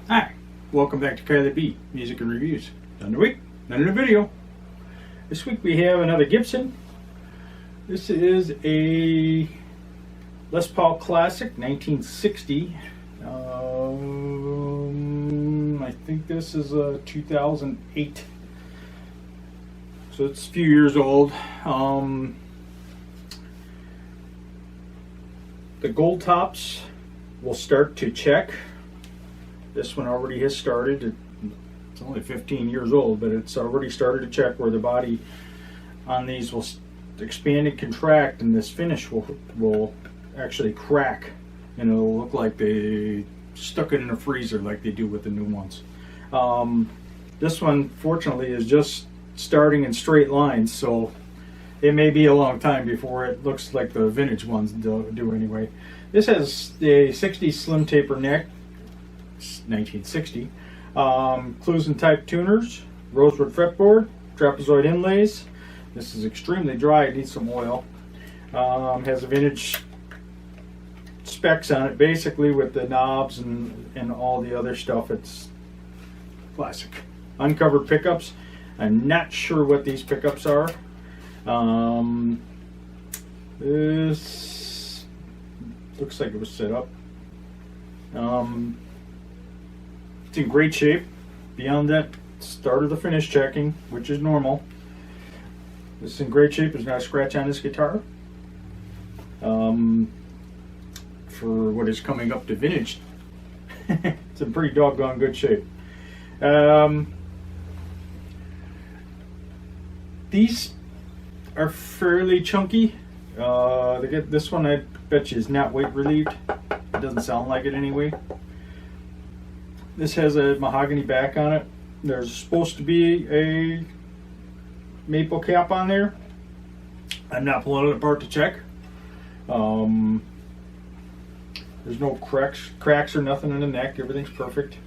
Hi, welcome back to Kylie B Music and Reviews. Another week, another video. This week we have another Gibson. This is a Les Paul Classic, 1960. I think this is a 2008. So it's a few years old. The gold tops will start to check. This one already has started. It's only 15 years old, but it's already started to check where the body on these will expand and contract, and this finish will actually crack, and it'll look like they stuck it in a freezer like they do with the new ones. This one, fortunately, is just starting in straight lines, so it may be a long time before it looks like the vintage ones do anyway. This has a 60 slim taper neck. 1960. Clues type tuners, rosewood fretboard, trapezoid inlays. This is extremely dry, it needs some oil. Has a vintage specs on it, basically, with the knobs and all the other stuff. It's classic. Uncovered pickups. I'm not sure what these pickups are. This looks like it was set up. It's in great shape. Beyond that, start of the finish checking, which is normal. This is in great shape. There's not a scratch on this guitar. For what is coming up to vintage, it's in pretty doggone good shape. These are fairly chunky. This one, I bet you, is not weight relieved. It doesn't sound like it anyway. This has a mahogany back on it. There's supposed to be a maple cap on there. I'm not pulling it apart to check. There's no cracks or nothing in the neck. Everything's perfect.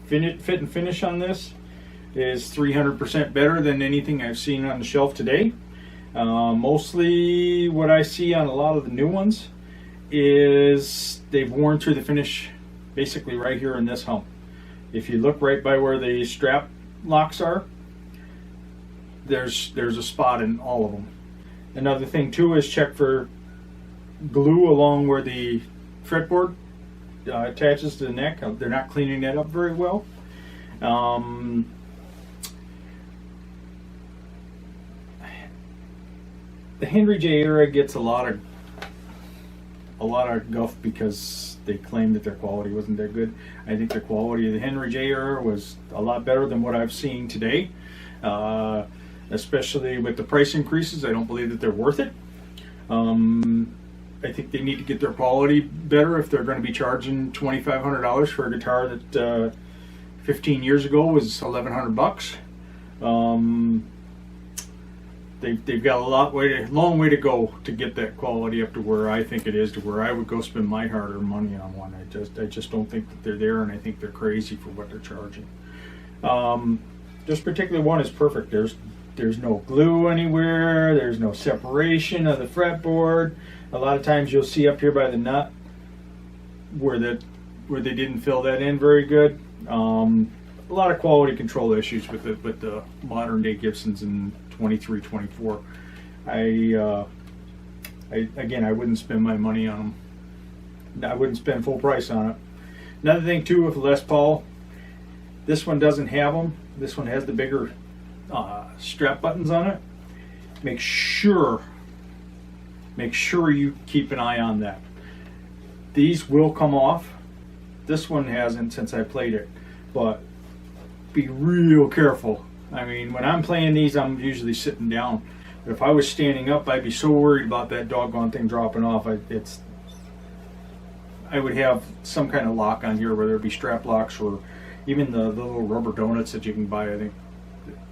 Fit and finish on this is 300% better than anything I've seen on the shelf today. Mostly what I see on a lot of the new ones is they've worn through the finish basically right here in this hump. If you look right by where the strap locks are, there's a spot in all of them. Another thing too is check for glue along where the fretboard attaches to the neck. They're not cleaning that up very well. The Henry J era gets a lot of guff because they claim that their quality wasn't that good. I think the quality of the Henry J era was a lot better than what I've seen today. Especially with the price increases, I don't believe that they're worth it. I think they need to get their quality better if they're going to be charging $2,500 for a guitar that 15 years ago was $1,100. They've got a long way to go to get that quality up to where I think it is, to where I would go spend my hard-earned money on one. I just don't think that they're there, and I think they're crazy for what they're charging. This particular one is perfect. There's no glue anywhere. There's no separation of the fretboard. A lot of times you'll see up here by the nut where they didn't fill that in very good. A lot of quality control issues with the modern day Gibsons in 23, 24. I wouldn't spend my money on them. I wouldn't spend full price on it. Another thing too with Les Paul, this one doesn't have them. This one has the bigger strap buttons on it. Make sure you keep an eye on that. These will come off. This one hasn't since I played it, but be real careful. I mean, when I'm playing these, I'm usually sitting down. But if I was standing up, I'd be so worried about that doggone thing dropping off. I would have some kind of lock on here, whether it be strap locks or even the little rubber donuts that you can buy. I think,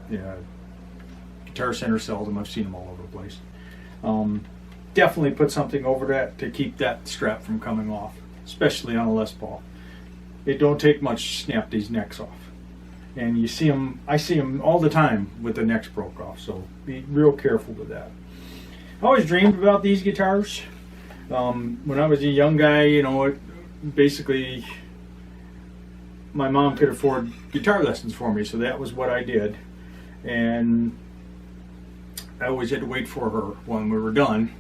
yeah, Guitar Center sells them. I've seen them all over the place. Definitely put something over that to keep that strap from coming off, especially on a Les Paul. It don't take much to snap these necks off. And you see them, I see them all the time with the necks broke off, so be real careful with that. I always dreamed about these guitars. When I was a young guy, you know, basically my mom could afford guitar lessons for me, so that was what I did. And I always had to wait for her when we were done.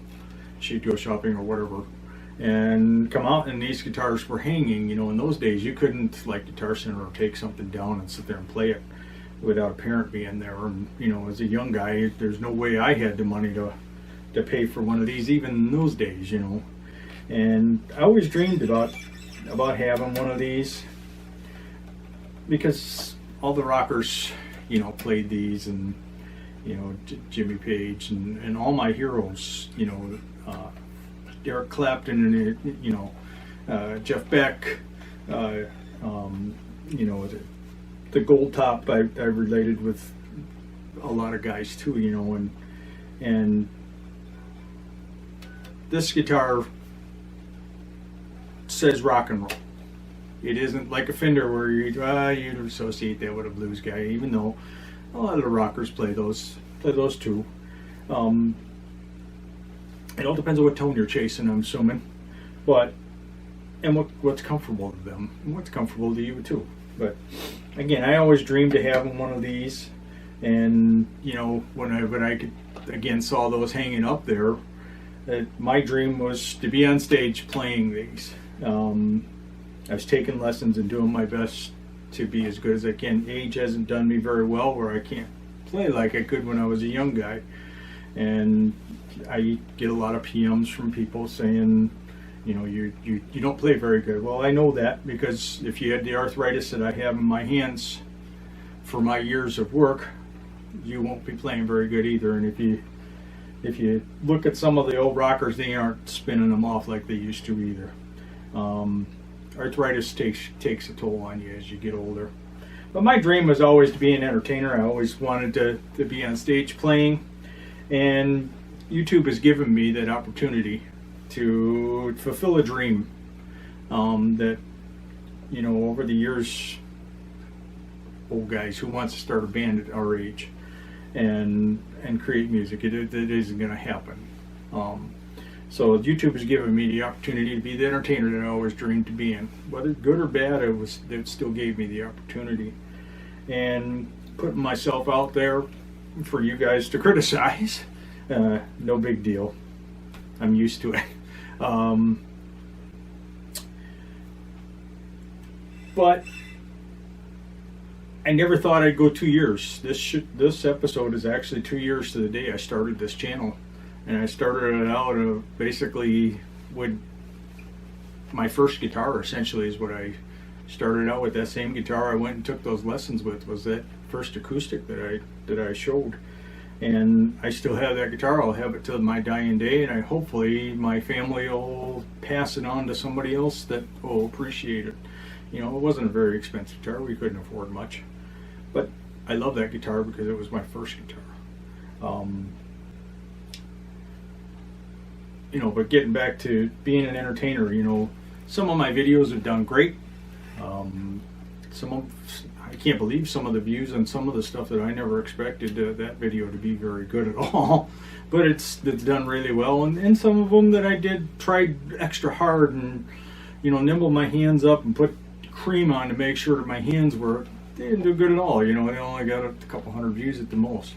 She'd go shopping or whatever and come out, and these guitars were hanging. In those days you couldn't, like Guitar Center, take something down and sit there and play it without a parent being there. And as a young guy, there's no way I had the money to pay for one of these, even in those days. And I always dreamed about having one of these, because all the rockers played these, and Jimmy Page and all my heroes, Eric Clapton and Jeff Beck, the Gold Top. I related with a lot of guys too, and this guitar says rock and roll. It isn't like a Fender where you'd associate that with a blues guy, even though a lot of the rockers play those too. It all depends on what tone you're chasing, I'm assuming, and what's comfortable to them and what's comfortable to you too. But again, I always dreamed of having one of these, and when I could again saw those hanging up there, my dream was to be on stage playing these. I was taking lessons and doing my best to be as good as I can. Age hasn't done me very well where I can't play like I could when I was a young guy. And I get a lot of PMs from people saying, you don't play very good. Well, I know that, because if you had the arthritis that I have in my hands for my years of work, you won't be playing very good either. And if you look at some of the old rockers, they aren't spinning them off like they used to either. Arthritis takes a toll on you as you get older. But my dream was always to be an entertainer. I always wanted to be on stage playing, and YouTube has given me that opportunity to fulfill a dream that, over the years, old guys who wants to start a band at our age and create music, it isn't going to happen. So YouTube has given me the opportunity to be the entertainer that I always dreamed to be in. Whether good or bad, it still gave me the opportunity. And putting myself out there for you guys to criticize, no big deal. I'm used to it. But I never thought I'd go 2 years. This episode is actually 2 years to the day I started this channel. And I started it out basically with my first guitar, essentially, is what I started out with. That same guitar I went and took those lessons with was that first acoustic that I showed. And I still have that guitar. I'll have it till my dying day, and hopefully my family will pass it on to somebody else that will appreciate it. It wasn't a very expensive guitar. We couldn't afford much. But I love that guitar because it was my first guitar. But getting back to being an entertainer, some of my videos have done great. I can't believe some of the views on some of the stuff that I never expected that video to be very good at all. But it's done really well, and some of them that I tried extra hard and nimbled my hands up and put cream on to make sure that my hands they didn't do good at all. They only got a couple hundred views at the most.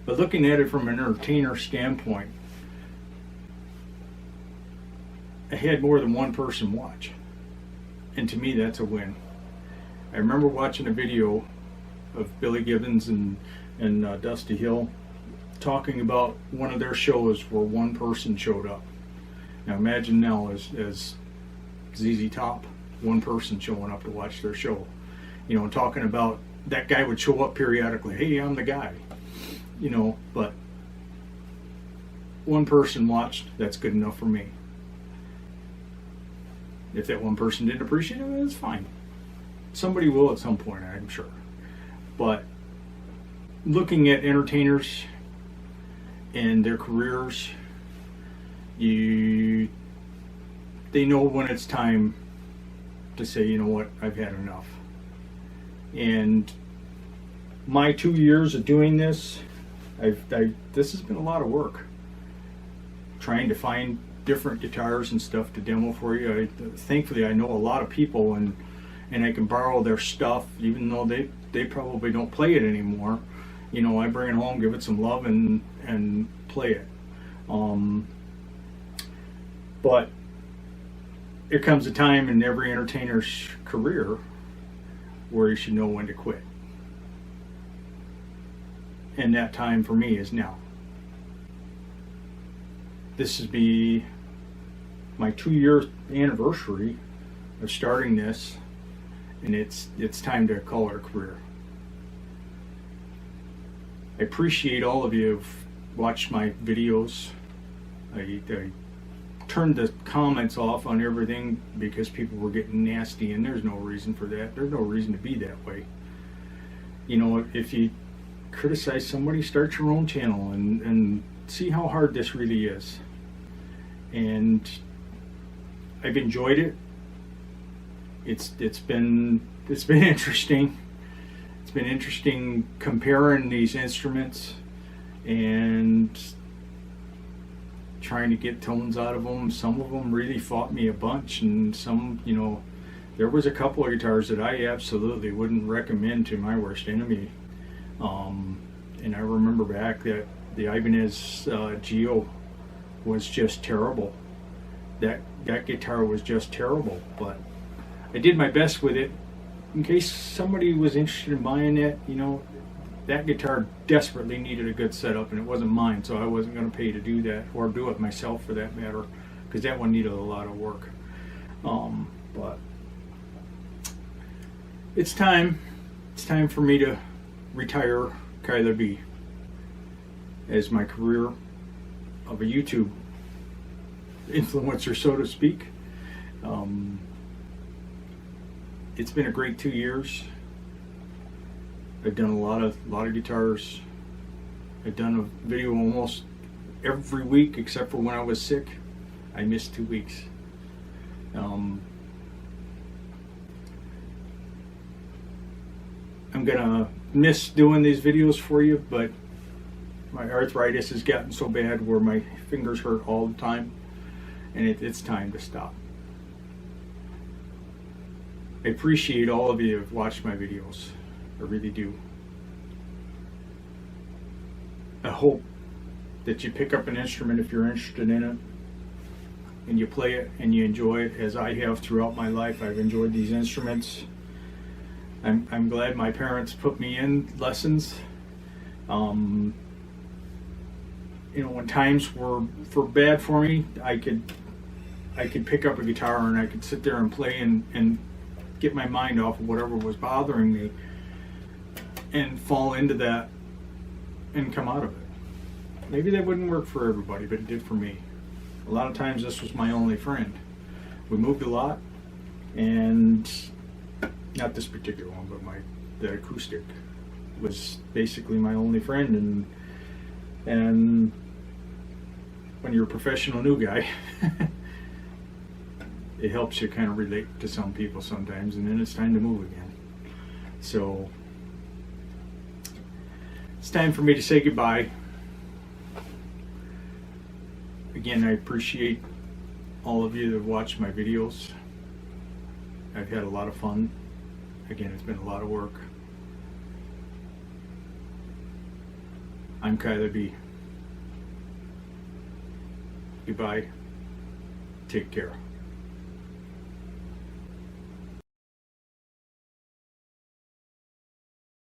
But looking at it from an entertainer standpoint, I had more than one person watch, and to me that's a win. I remember watching a video of Billy Gibbons and Dusty Hill talking about one of their shows where one person showed up. Now imagine now as ZZ Top, one person showing up to watch their show, talking about that guy would show up periodically. Hey, I'm the guy, but one person watched. That's good enough for me. If that one person didn't appreciate it, it's fine. Somebody will at some point, I'm sure. But looking at entertainers and their careers, they know when it's time to say, you know what, I've had enough. And my 2 years of doing this, this has been a lot of work. Trying to find different guitars and stuff to demo for you. Thankfully, I know a lot of people, and I can borrow their stuff, even though they probably don't play it anymore. You know, I bring it home, give it some love, and play it. But there comes a time in every entertainer's career where you should know when to quit. And that time for me is now. This will be my 2-year anniversary of starting this, and it's time to call it a career. I appreciate all of you who've watched my videos. I turned the comments off on everything because people were getting nasty, and there's no reason for that. There's no reason to be that way. You know, if you criticize somebody, start your own channel and see how hard this really is. And I've enjoyed it. It's been interesting. It's been interesting comparing these instruments and trying to get tones out of them. Some of them really fought me a bunch, and some, you know, there was a couple of guitars that I absolutely wouldn't recommend to my worst enemy. And I remember back that the Ibanez Geo was just terrible. That guitar was just terrible, but I did my best with it. In case somebody was interested in buying it, you know, that guitar desperately needed a good setup, and it wasn't mine, so I wasn't going to pay to do that, or do it myself for that matter, because that one needed a lot of work. But it's time for me to retire Kyler B as my career of a YouTube influencer, so to speak. It's been a great 2 years. I've done a lot of guitars. I've done a video almost every week except for when I was sick. I missed 2 weeks. I'm gonna miss doing these videos for you, but my arthritis has gotten so bad where my fingers hurt all the time, and it's time to stop. I appreciate all of you who've watched my videos. I really do. I hope that you pick up an instrument if you're interested in it, and you play it and you enjoy it as I have throughout my life. I've enjoyed these instruments. I'm glad my parents put me in lessons. You know, when times were bad for me, I could pick up a guitar and I could sit there and play and get my mind off of whatever was bothering me and fall into that and come out of it. Maybe that wouldn't work for everybody, but it did for me. A lot of times this was my only friend. We moved a lot, and not this particular one, but the acoustic was basically my only friend, and when you're a professional new guy, it helps you kind of relate to some people sometimes, and then it's time to move again. So it's time for me to say goodbye. Again, I appreciate all of you that watch my videos. I've had a lot of fun. Again, it's been a lot of work. I'm Kyler B. Goodbye. Take care.